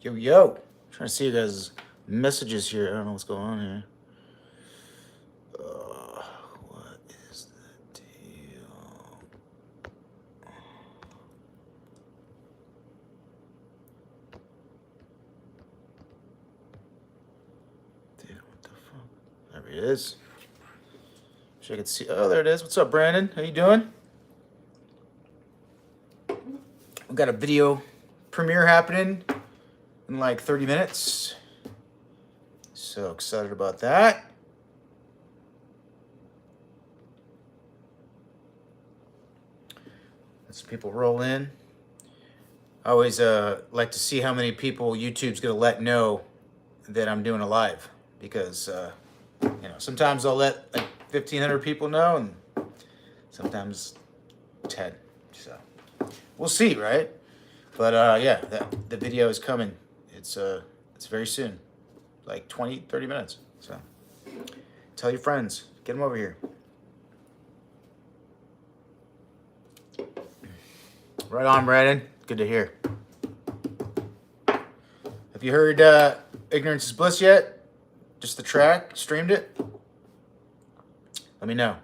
Yo, yo. Trying to see you guys' messages here. I don't know what's going on here. What is the deal? Dude, what the fuck? There he is. Wish I could see. Oh, there it is. What's up, Brandon? How you doing? We got a video premiere happening in like 30 minutes. So excited about that. As people roll in. I always like to see how many people YouTube's going to let know that I'm doing a live. Because, sometimes I'll let like 1,500 people know and sometimes 10. So we'll see, right? But yeah, the video is coming. It's very soon. Like 20, 30 minutes. So tell your friends. Get them over here. Right on, Brandon. Good to hear. Have you heard Ignorance Is Bliss yet? Just the track? Streamed it? Let me know.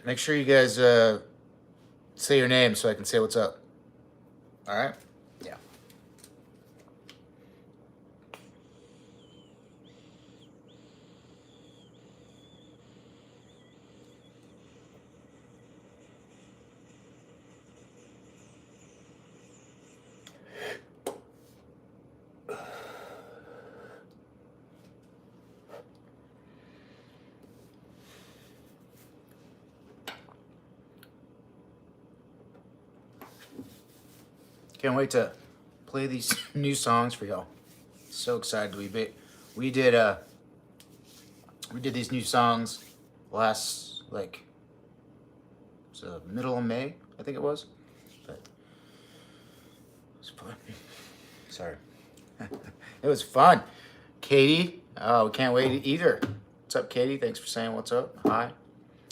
Make sure you guys say your name so I can say what's up. All right? Yeah. Can't wait to play these new songs for y'all. So excited we did these new songs last middle of May, I think it was. But it was fun. Sorry. It was fun. Katie, we can't wait either. What's up, Katie? Thanks for saying what's up. Hi.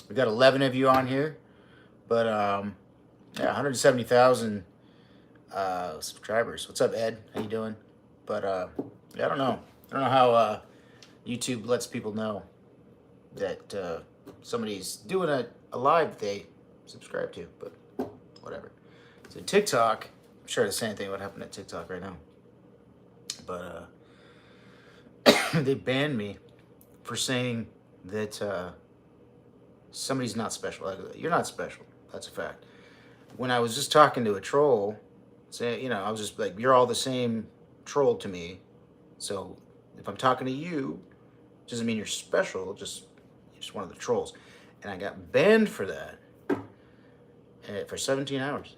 We got 11 of you on here, but yeah, 170,000 subscribers. What's up, Ed? How you doing? But yeah, I don't know how YouTube lets people know that somebody's doing a live they subscribe to, but whatever. So TikTok, I'm sure the same thing would happen at TikTok right now. But they banned me for saying that somebody's not special. You're not special. That's a fact. When I was just talking to a troll, say, I was just like, you're all the same troll to me. So if I'm talking to you, it doesn't mean you're special. You're just one of the trolls. And I got banned for that for 17 hours.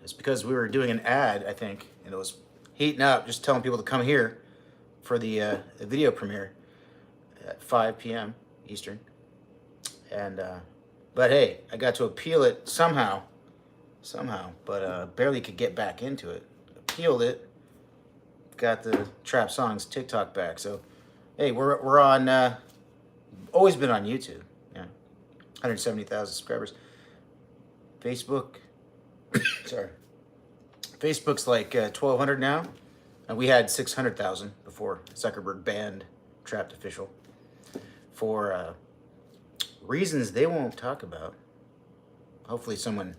It's because we were doing an ad, I think, and it was heating up, just telling people to come here for the video premiere at 5 p.m. Eastern. And but hey, I got to appeal it somehow, but barely could get back into it. Appealed it, got the Trap Songs TikTok back. So hey, we're on. Always been on YouTube. Yeah, 170,000 subscribers. Facebook, sorry, Facebook's like 1,200 now, and we had 600,000 before Zuckerberg banned Trapped Official for reasons they won't talk about. Hopefully someone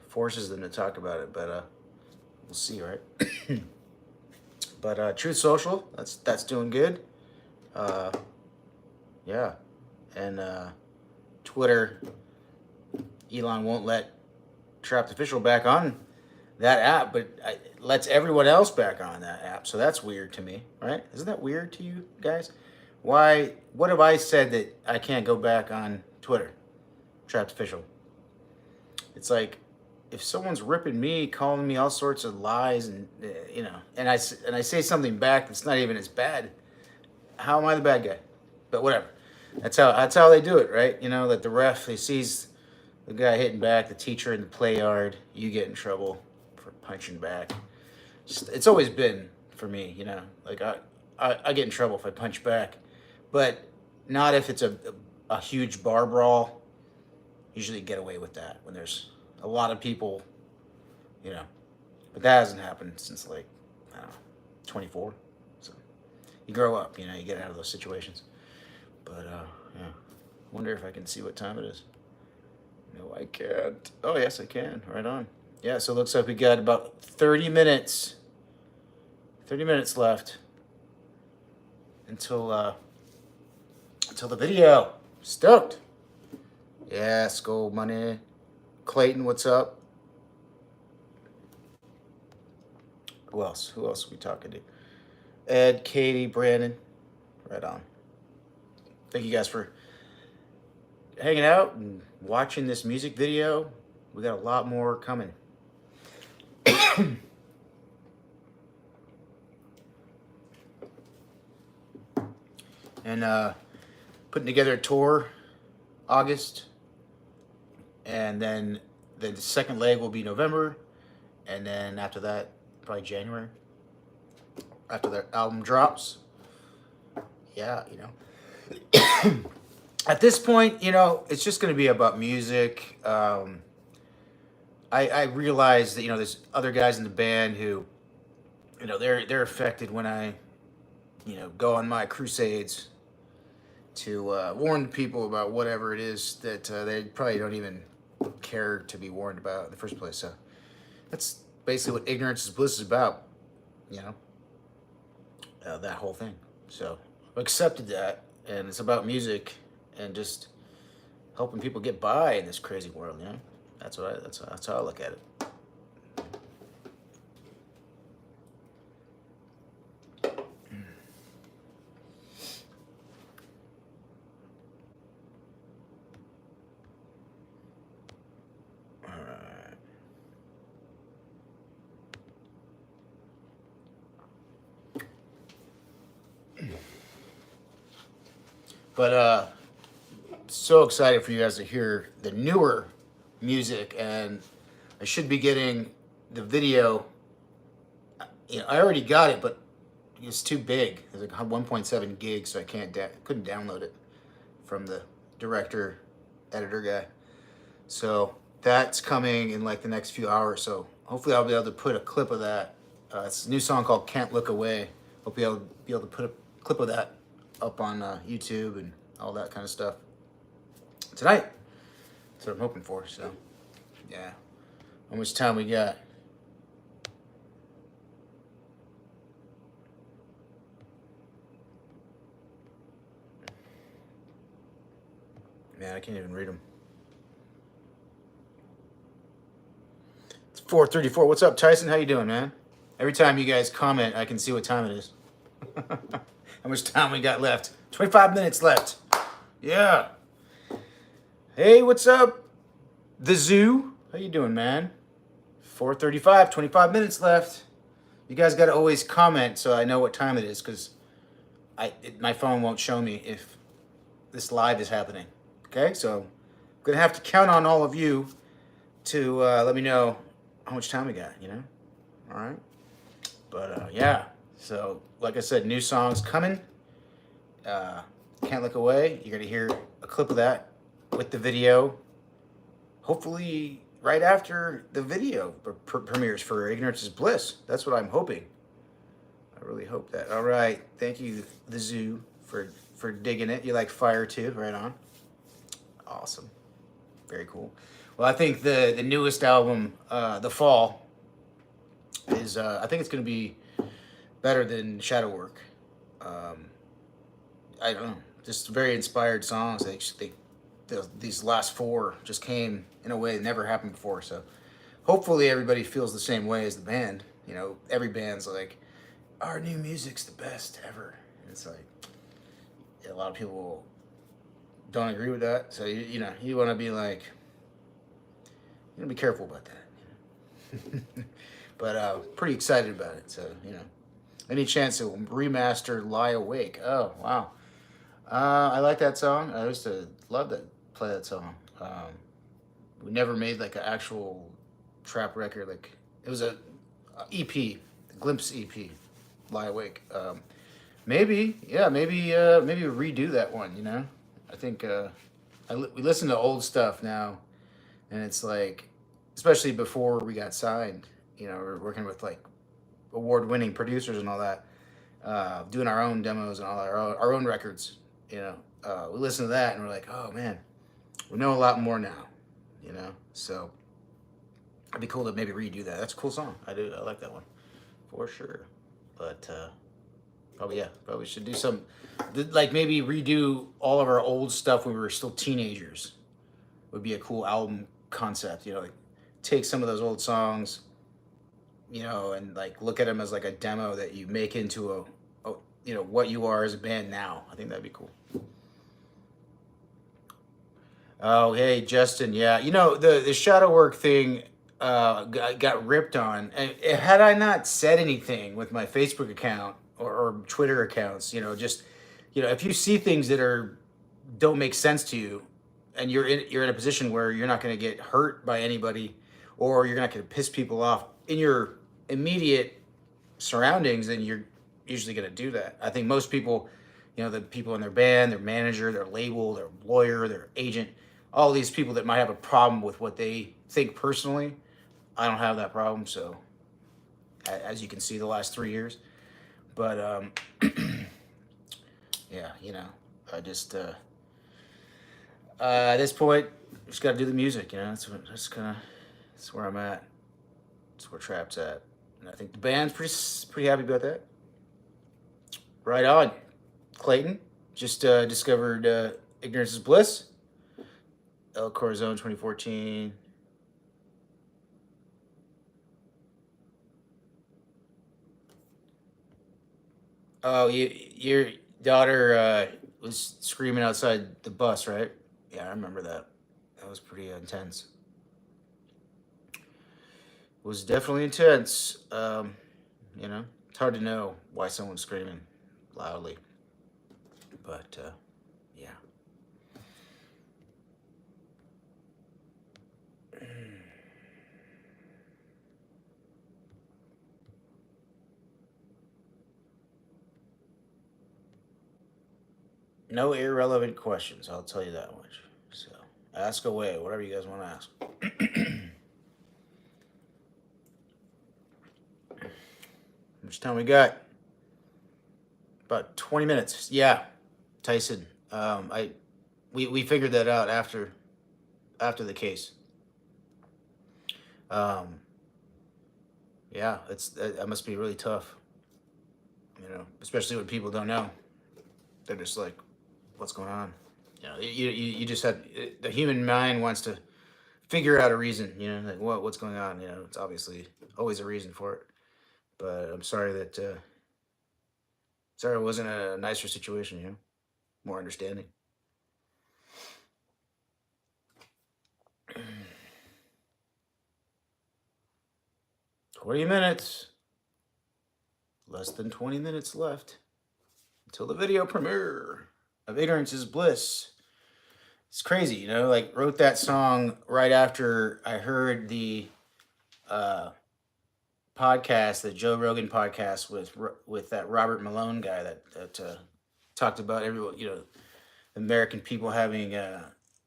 forces them to talk about it, but we'll see, right? But Truth Social, that's doing good. Yeah, and Twitter, Elon won't let Trapped Official back on that app, but lets everyone else back on that app. So that's weird to me, right? Isn't that weird to you guys? Why? What have I said that I can't go back on Twitter? Trapped Official. It's like if someone's ripping me, calling me all sorts of lies, and and I say something back that's not even as bad. How am I the bad guy? But whatever. That's how they do it, right? That the ref, he sees the guy hitting back, the teacher in the play yard, you get in trouble for punching back. It's always been for me, like I get in trouble if I punch back, but not if it's a huge bar brawl. Usually get away with that when there's a lot of people, you know. But that hasn't happened since like, I don't know, 24. So you grow up, you know, you get out of those situations. But yeah, wonder if I can see what time it is. No, I can't. Oh yes, I can. Right on. Yeah, so it looks like we got about 30 minutes. 30 minutes left until the video. Stoked. Yes, gold money. Clayton, what's up? Who else? Who else are we talking to? Ed, Katie, Brandon. Right on. Thank you guys for hanging out and watching this music video. We got a lot more coming. And putting together a tour August, and then the second leg will be November, and then after that probably January, after their album drops. Yeah, you know. At this point, you know, it's just going to be about music. I realize that, you know, there's other guys in the band who, you know, they're affected when I, you know, go on my crusades to warn people about whatever it is that they probably don't even care to be warned about in the first place. So that's basically what Ignorance is Bliss is about, you know, that whole thing. So I've accepted that, and it's about music and just helping people get by in this crazy world, you know. That's how I look at it. But so excited for you guys to hear the newer music, and I should be getting the video. You know, I already got it, but it's too big. It's like 1.7 gigs, so I couldn't download it from the director, editor guy. So that's coming in like the next few hours. So hopefully I'll be able to put a clip of that. It's a new song called "Can't Look Away." Hope I'll be able to put a clip of that up on YouTube and all that kind of stuff tonight. That's what I'm hoping for. So yeah, how much time we got? Man, I can't even read them. It's 4:34. What's up, Tyson? How you doing, man? Every time you guys comment, I can see what time it is. How much time we got left? 25 minutes left. Yeah. Hey, what's up? The Zoo. How you doing, man? 4:35, 25 minutes left. You guys got to always comment so I know what time it is, because my phone won't show me if this live is happening. Okay, so I'm going to have to count on all of you to let me know how much time we got, you know? All right? But yeah, so like I said, new songs coming. Can't Look Away. You're going to hear a clip of that with the video. Hopefully right after the video premieres for Ignorance Is Bliss. That's what I'm hoping. I really hope that. All right. Thank you, The Zoo, for digging it. You like fire too. Right on. Awesome. Very cool. Well, I think the newest album, The Fall, is I think it's going to be better than Shadow Work. I don't know. Just very inspired songs. These last four just came in a way that never happened before. So hopefully everybody feels the same way as the band. You know, every band's like, our new music's the best ever. And it's like, a lot of people don't agree with that. So, you know, you want to be like, you want to be careful about that. But pretty excited about it. So, you know, any chance to remaster Lie Awake. Oh, wow. I like that song. I used to love that, play that song. We never made like an actual trap record. Like, it was a EP, a Glimpse EP, Lie Awake. Maybe, yeah, maybe redo that one. You know, I think we listen to old stuff now, and it's like, especially before we got signed. You know, we're working with like award-winning producers and all that, doing our own demos and all our own records. You know, we listen to that and we're like, oh man, we know a lot more now. You know, so it'd be cool to maybe redo that. That's a cool song. I like that one for sure. But probably should do some, like maybe redo all of our old stuff when we were still teenagers. Would be a cool album concept. You know, like take some of those old songs, you know, and like look at them as like a demo that you make into a you know, what you are as a band now. I think that'd be cool. Oh, hey, Justin. Yeah, you know the shadow work thing got ripped on. And had I not said anything with my Facebook account or Twitter accounts, you know, just you know, if you see things that are don't make sense to you, and you're in a position where you're not going to get hurt by anybody, or you're not going to piss people off in your immediate surroundings, then you're usually going to do that. I think most people, you know, the people in their band, their manager, their label, their lawyer, their agent, all these people that might have a problem with what they think personally. I don't have that problem, so as you can see, the last 3 years. But yeah, you know, I just at this point, just got to do the music. You know, that's where I'm at. That's where Trap's at, and I think the band's pretty happy about that. Right on, Clayton. Just discovered Ignorance Is Bliss. El Corazon 2014. Oh, your daughter was screaming outside the bus, right? Yeah, I remember that. That was pretty intense. It was definitely intense. You know, it's hard to know why someone's screaming loudly, but yeah. No irrelevant questions. I'll tell you that much. So ask away, whatever you guys want to ask. How much time we got? About 20 minutes. Yeah, Tyson. We figured that out after the case. Um, yeah, that must be really tough. You know, especially when people don't know. They're just like, what's going on? You know, you just had the human mind wants to figure out a reason. You know, like what's going on. You know, it's obviously always a reason for it. But I'm sorry that sorry it wasn't a nicer situation. You know, more understanding. 20 minutes. Less than 20 minutes left until the video premiere of Ignorance is Bliss. It's crazy, you know, like wrote that song right after I heard the uh, podcast, the Joe Rogan podcast with that Robert Malone guy that talked about everyone, you know, American people having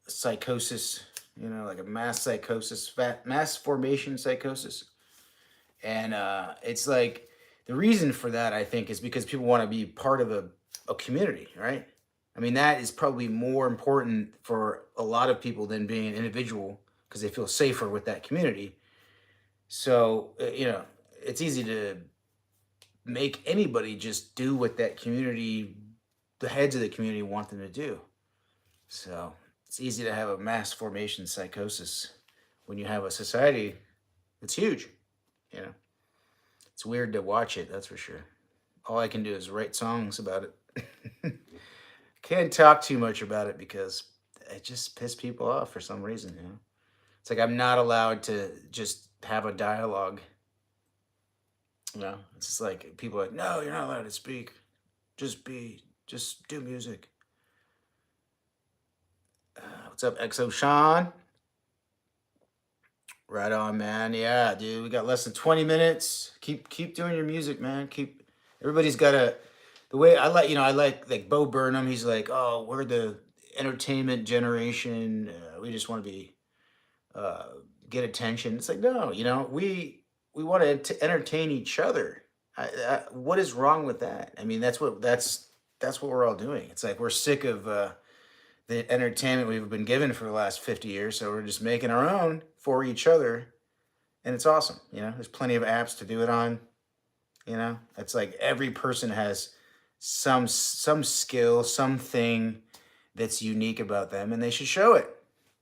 psychosis, you know, like a mass psychosis, mass formation psychosis. And it's like the reason for that, I think, is because people want to be part of a community, right? I mean, that is probably more important for a lot of people than being an individual because they feel safer with that community. So, you know, it's easy to make anybody just do what that community, the heads of the community want them to do. So it's easy to have a mass formation psychosis when you have a society that's huge, you know. It's weird to watch it, that's for sure. All I can do is write songs about it. Can't talk too much about it because it just pisses people off for some reason, you know. It's like I'm not allowed to just have a dialogue. You know, it's just like people are like, no, you're not allowed to speak. Just do music. What's up, XO Sean? Right on, man. Yeah, dude, we got less than 20 minutes. Keep doing your music, man. Everybody's got to the way I like, I like Bo Burnham. He's like, oh, we're the entertainment generation. We just want to be uh, get attention. It's like, no, we want to entertain each other. What is wrong with that? I mean, that's what we're all doing. It's like we're sick of the entertainment we've been given for the last 50 years, so we're just making our own for each other, and it's awesome. There's plenty of apps to do it on. It's like every person has some skill, something that's unique about them, and they should show it.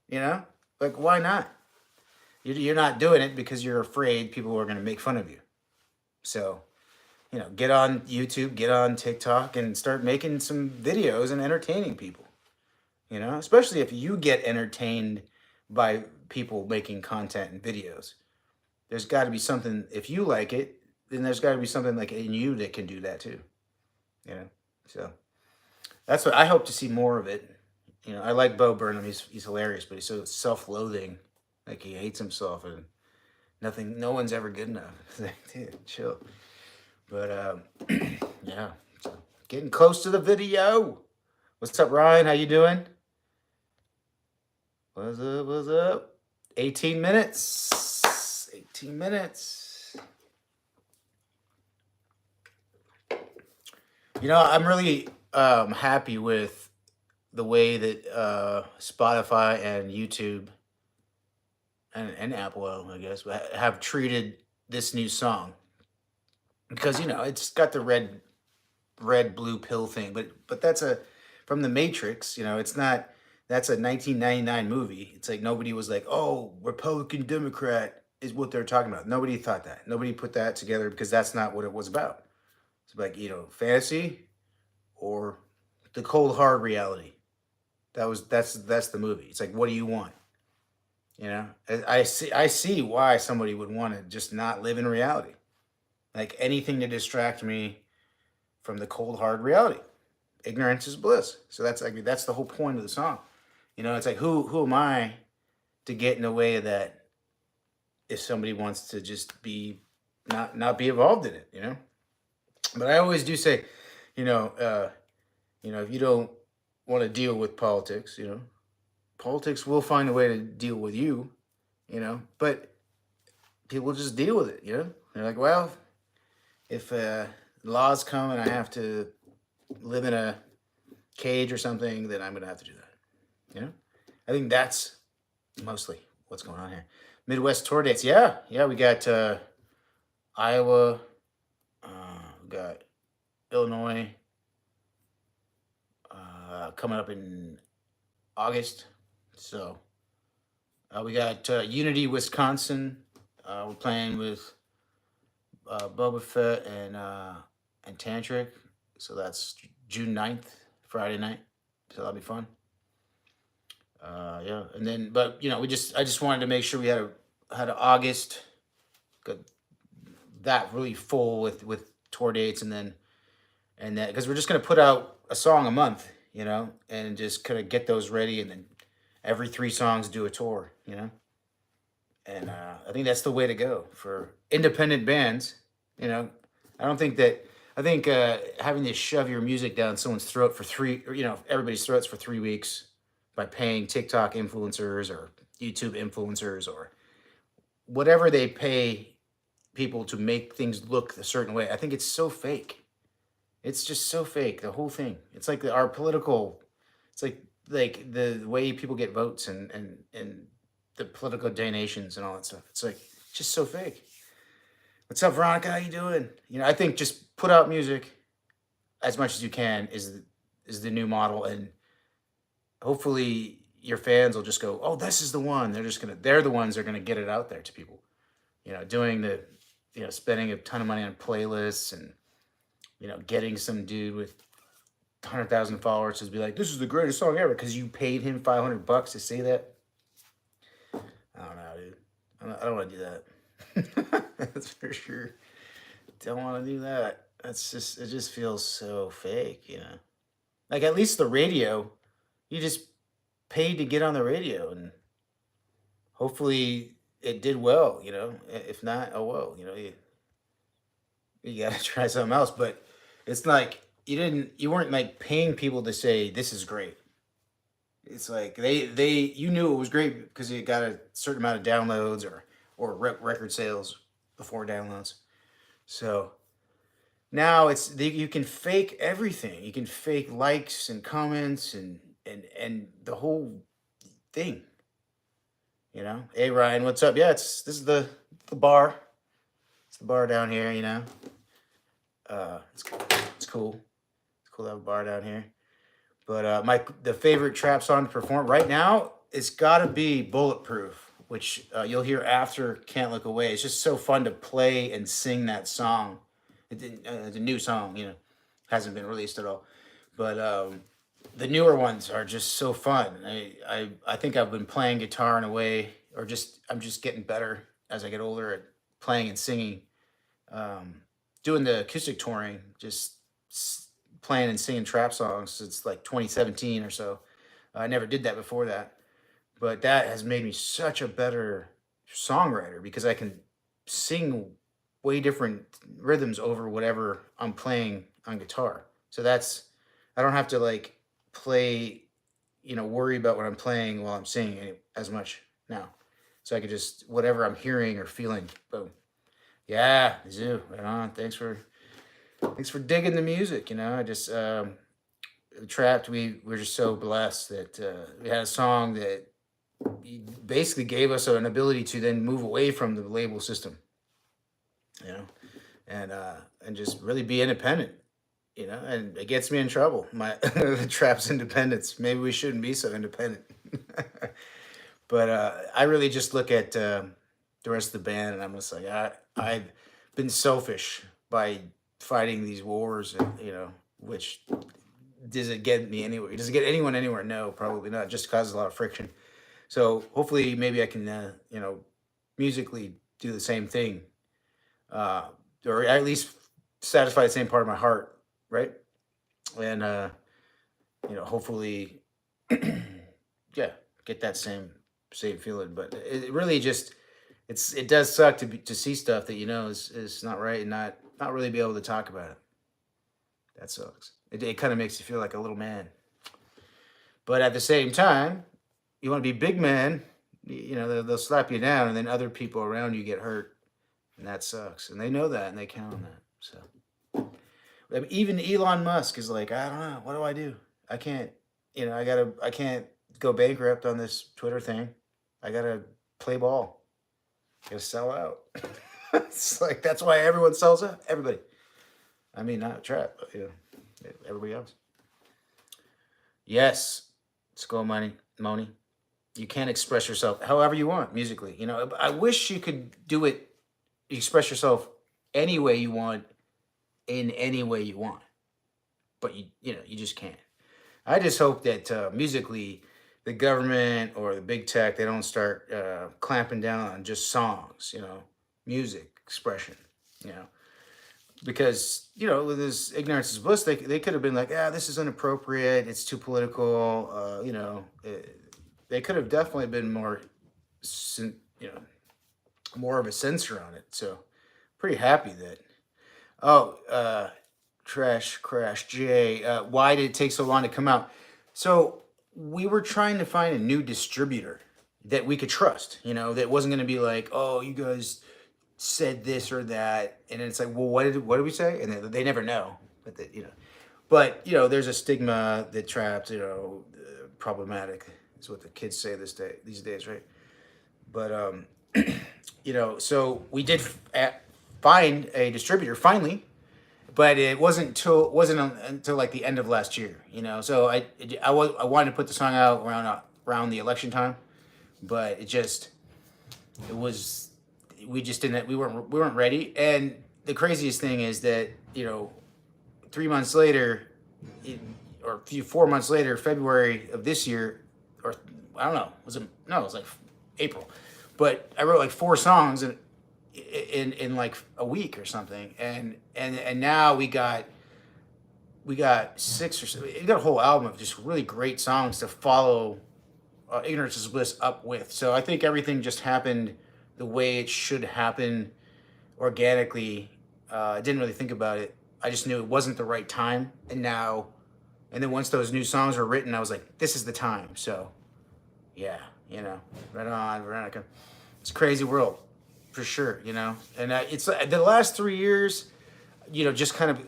You know, like why not? You're not doing it because you're afraid people are going to make fun of you. So, get on YouTube, get on TikTok, and start making some videos and entertaining people. Especially if you get entertained by people making content and videos. There's got to be something, if you like it, then there's got to be something like in you that can do that too. So that's what I hope to see more of it. I like Bo Burnham. He's hilarious, but he's so self-loathing, like he hates himself and no one's ever good enough. It's like, dude, chill. But yeah, so getting close to the video. What's up, Ryan? How you doing? What's up? What's up? 18 minutes. 18 minutes. I'm really happy with the way that Spotify and YouTube and Apple, I guess, have treated this new song. Because, it's got the red blue pill thing, but that's from the Matrix. It's not. That's a 1999 movie. It's like nobody was like, oh, Republican Democrat is what they're talking about. Nobody thought that. Nobody put that together because that's not what it was about. It's like, fantasy or the cold hard reality. That's the movie. It's like, what do you want? I see why somebody would want to just not live in reality. Like anything to distract me from the cold hard reality. Ignorance is bliss. So that's the whole point of the song. It's like who am I to get in the way of that if somebody wants to just be not be involved in it, But I always do say, if you don't want to deal with politics, politics will find a way to deal with you, but people just deal with it, They're like, well, if laws come and I have to live in a cage or something, then I'm going to have to do that. I think that's mostly what's going on here. Midwest tour dates. Yeah. We got Iowa. We got Illinois coming up in August. So we got Unity, Wisconsin. We're playing with Boba Fett and Tantric. So that's June 9th, Friday night. So that'll be fun. Yeah, and then, but I just wanted to make sure we had an August, got that really full with tour dates, and then because we're just gonna put out a song a month, and just kind of get those ready, and then every 3 songs do a tour, and I think that's the way to go for independent bands. I think having to shove your music down someone's throat for everybody's throats for 3 weeks by paying TikTok influencers or YouTube influencers or whatever they pay people to make things look a certain way. I think it's so fake. It's just so fake, the whole thing. It's like our political, it's like the way people get votes and the political donations and all that stuff. It's like just so fake. What's up, Veronica? How you doing? I think just put out music as much as you can is the new model, and hopefully your fans will just go, oh, this is the one. They're the ones that are gonna get it out there to people. Doing the, spending a ton of money on playlists and, getting some dude with 100,000 followers to be like, this is the greatest song ever because you paid him $500 to say that. I don't know, dude. I don't want to do that. That's for sure. Don't want to do that. It just feels so fake, Like at least the radio, you just paid to get on the radio, and hopefully it did well, If not, oh well, you got to try something else. But it's like you weren't like paying people to say this is great. It's like you knew it was great because it got a certain amount of downloads or record sales before downloads. So now you can fake everything. You can fake likes and comments and the whole thing. You know, hey Ryan, what's up? Yeah, this is the bar. It's the bar down here. You know, it's cool. It's cool. It's cool to have a bar down here. But the favorite trap song to perform right now, it's got to be Bulletproof, which you'll hear after Can't Look Away. It's just so fun to play and sing that song. It's a new song, you know, hasn't been released at all. But the newer ones are just so fun. I think I've been playing guitar in a way, or I'm just getting better as I get older at playing and singing. Doing the acoustic touring, just playing and singing trap songs since like 2017 or so. I never did that before that, but that has made me such a better songwriter because I can sing way different rhythms over whatever I'm playing on guitar. So I don't have to like play, worry about what I'm playing while I'm singing as much now. So I could just, whatever I'm hearing or feeling, boom. Yeah, Zoo, right on. Thanks for digging the music. I just Trapped. We're just so blessed that we had a song that basically gave us an ability to then move away from the label system. And just really be independent. And it gets me in trouble. My the Trap's independence. Maybe we shouldn't be so independent. But I really just look at the rest of the band, and I'm just like, I've been selfish by fighting these wars, which does it get me anywhere? Does it get anyone anywhere? No, probably not. Just causes a lot of friction. So hopefully, maybe I can, musically do the same thing, or at least satisfy the same part of my heart, right? And hopefully, yeah, get that same feeling. But it really just it does suck to see stuff that is not right and not really be able to talk about it. That sucks. It kind of makes you feel like a little man. But at the same time, you want to be big man, they'll slap you down, and then other people around you get hurt, and that sucks. And they know that, and they count on that. So even Elon Musk is like, I don't know, what do I do? I can't, I can't go bankrupt on this Twitter thing. I gotta play ball. Gotta sell out. It's like that's why everyone sells out. Everybody. I mean, not Trap, but everybody else. Yes, let's go, Moni. You can't express yourself however you want musically. I wish you could do it, express yourself any way you want, in any way you want. But you just can't. I just hope that musically, the government or the big tech, they don't start clamping down on just songs, music expression, because with this Ignorance Is Bliss, they could have been like, this is inappropriate, it's too political, they could have definitely been more more of a censor on it. So pretty happy that Trash Crash J, why did it take so long to come out? So we were trying to find a new distributor that we could trust, that wasn't going to be like, oh, you guys said this or that, and it's like, well, what did we say? And they never know, but there's a stigma that Trapped, problematic is what the kids say these days, right? But so we did find a distributor finally, but it wasn't until like the end of last year, So I wanted to put the song out around the election time, but we weren't ready. And the craziest thing is that 3 months later, or 4 months later, February of this year, or I don't know, it was like April, but I wrote like 4 songs in like a week or something, and now we got 6 or 7. We got a whole album of just really great songs to follow Ignorance Is Bliss up with. So I think everything just happened the way it should happen, organically. I didn't really think about it I just knew it wasn't the right time. And then once those new songs were written, I was like, this is the time. So yeah, right on, Veronica. It's a crazy world for sure, and it's the last 3 years, just kind of,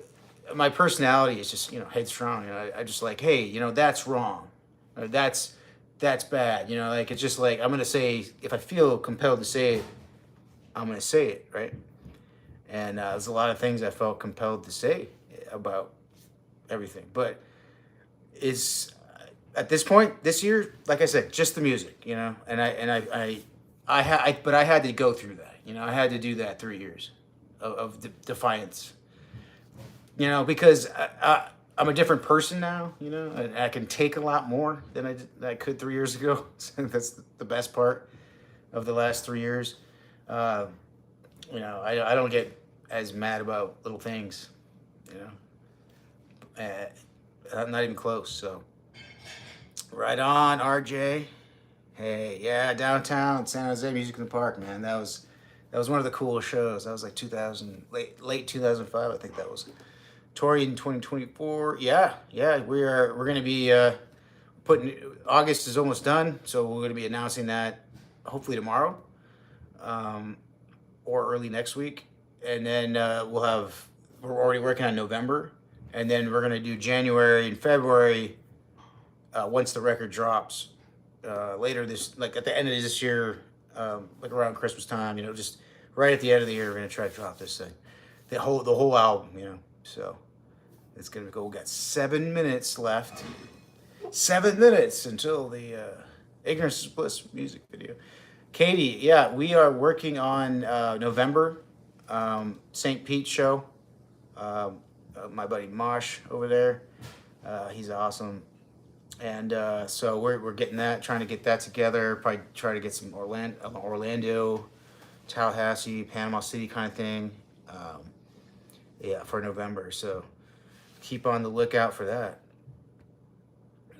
my personality is just, headstrong. I just like, hey, that's wrong. Or that's bad. Like, it's just like, I'm going to say, if I feel compelled to say it, I'm going to say it. Right. And there's a lot of things I felt compelled to say about everything, but it's at this point this year, like I said, just the music, and but I had to go through that. I had to do that 3 years of defiance, because I'm a different person now, and I can take a lot more than I could 3 years ago. So that's the best part of the last 3 years. I don't get as mad about little things, I'm not even close. So right on, RJ. Hey, yeah, downtown San Jose, Music in the Park, man. That was one of the coolest shows. That was like 2000, late 2005, I think that was. Tori in 2024. Yeah, we're gonna be putting, August is almost done, so we're gonna be announcing that hopefully tomorrow, or early next week, and then we're already working on November, and then we're gonna do January and February once the record drops. Later this, like at the end of this year, like around Christmas time, just right at the end of the year, we're gonna try to drop this thing, the whole album, So it's gonna go. We got 7 minutes left. 7 minutes until the Ignorance Is Bliss music video. Katie, yeah, we are working on November, St. Pete show. My buddy Mosh over there, he's awesome. And so we're getting that, trying to get that together. Probably try to get some Orlando, Tallahassee, Panama City kind of thing. Yeah, for November. So keep on the lookout for that.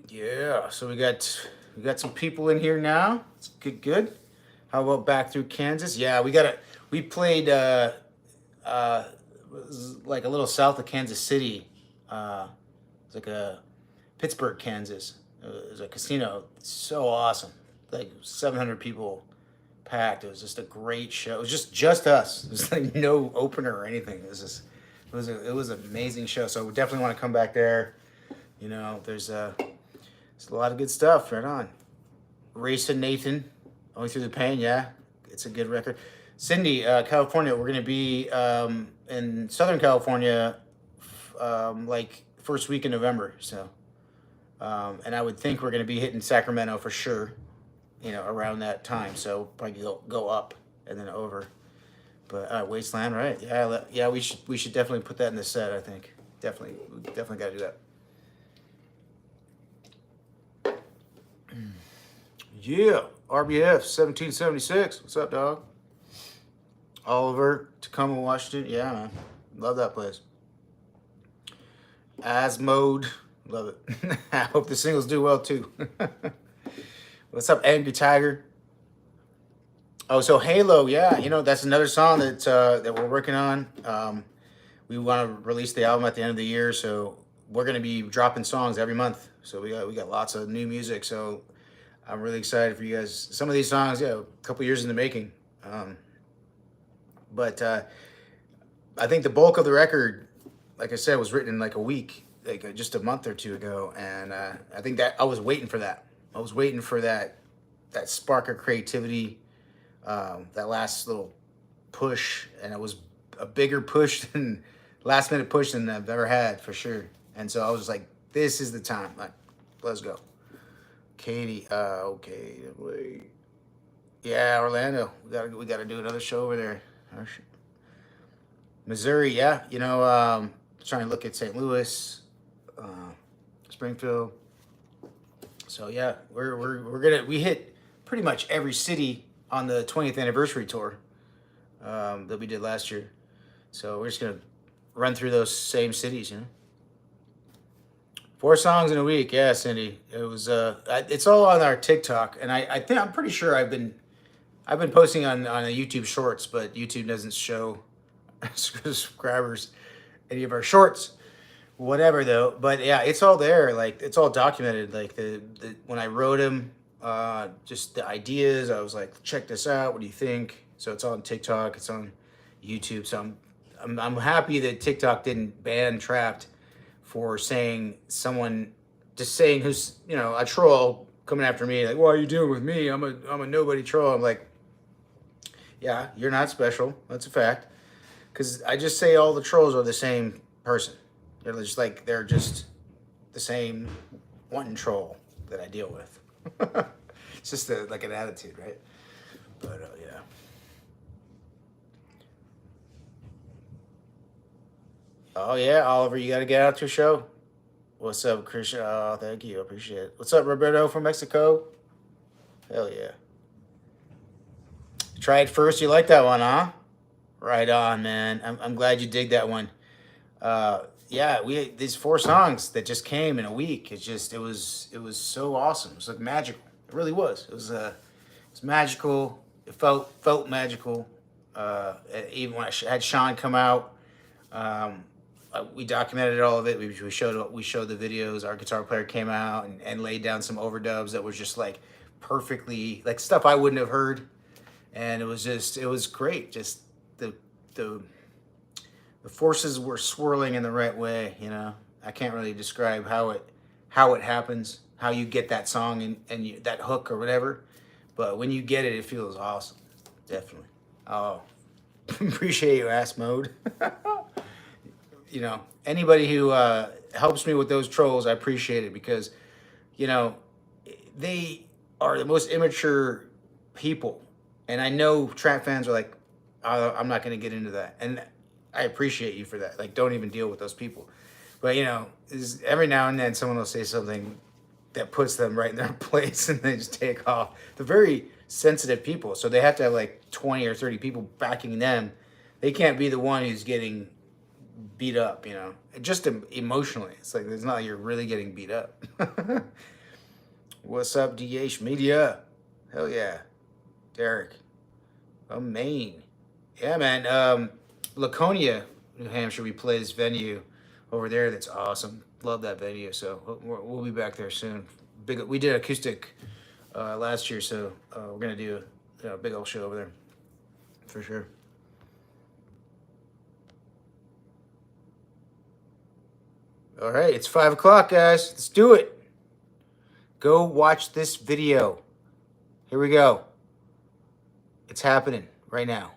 Yeah. So we got some people in here now. It's good. How about back through Kansas? Yeah, we played like a little south of Kansas City. It's like a Pittsburgh, Kansas. It was a casino. So awesome. Like 700 people packed. It was just a great show. It was just us. It was like no opener or anything. It was an amazing show. So we definitely want to come back there. There's a lot of good stuff. Right on. Race and Nathan, Only Through the Pain. Yeah, it's a good record. Cindy, California. We're gonna be in Southern California, like first week in November. So, and I would think we're gonna be hitting Sacramento for sure. Around that time. So probably go up and then over. But Wasteland, right? Yeah. We should definitely put that in the set. I think we definitely got to do that. Yeah, RBF 1776. What's up, dog? Oliver, Tacoma, Washington. Yeah, man, love that place. Asmode, love it. I hope the singles do well too. What's up, Angry Tiger? Oh, so Halo, yeah, that's another song that we're working on. We want to release the album at the end of the year, so we're going to be dropping songs every month. So we got lots of new music. So I'm really excited for you guys. Some of these songs, a couple years in the making. But I think the bulk of the record, like I said, was written in like a week, like just a month or two ago, and I think that I was waiting for that. I was waiting for that spark of creativity, that last little push, and it was a bigger push than last minute push than I've ever had for sure. And so I was just like, this is the time. Like, let's go. Katie, okay, wait. Yeah, Orlando. We gotta do another show over there. Missouri, yeah. Trying to look at St. Louis, Springfield. So yeah, we hit pretty much every city on the 20th anniversary tour that we did last year. So we're just gonna run through those same cities, 4 songs in a week, yeah, Cindy. It was it's all on our TikTok, and I'm pretty sure I've been posting on the YouTube Shorts, but YouTube doesn't show subscribers any of our shorts, whatever though. But yeah, it's all there. Like it's all documented. Like the when I wrote them, just the ideas. I was like, check this out. What do you think? So it's on TikTok. It's on YouTube. So I'm happy that TikTok didn't ban Trapped for saying someone just saying who's a troll coming after me like, what are you doing with me? I'm a nobody troll. I'm like, yeah, you're not special. That's a fact. Because I just say all the trolls are the same person. They're just the same one troll that I deal with. It's just like an attitude, right? But yeah. Oh yeah, Oliver, you got to get out to a show. What's up, Christian? Oh, thank you. I appreciate it. What's up, Roberto from Mexico? Hell yeah. Try it first. You like that one, huh? Right on, man. I'm glad you dig that one. Yeah, we had these 4 songs that just came in a week. It was so awesome. It was like magical. It really was. It was magical. It felt magical. Even when I had Sean come out, we documented all of it. We showed the videos. Our guitar player came out and laid down some overdubs that was just like perfectly like stuff I wouldn't have heard, and it was great. Just the forces were swirling in the right way. I can't really describe how it happens, how you get that song and that hook or whatever, but when you get it, it feels awesome. Definitely. Oh, appreciate you, ass mode. Anybody who helps me with those trolls, I appreciate it because, they are the most immature people. And I know trap fans are like, I'm not going to get into that. And I appreciate you for that. Like, don't even deal with those people. But, every now and then someone will say something that puts them right in their place and they just take off. They're very sensitive people. So they have to have like 20 or 30 people backing them. They can't be the one who's getting beat up, just emotionally. It's like, it's not like you're really getting beat up. What's up, DH Media? Hell yeah. Derek. Maine. Yeah, man. Laconia, New Hampshire, we play this venue over there. That's awesome. Love that venue. So we'll be back there soon. We did acoustic last year, so we're going to do a big old show over there for sure. All right, it's 5 o'clock, guys. Let's do it. Go watch this video. Here we go. It's happening right now.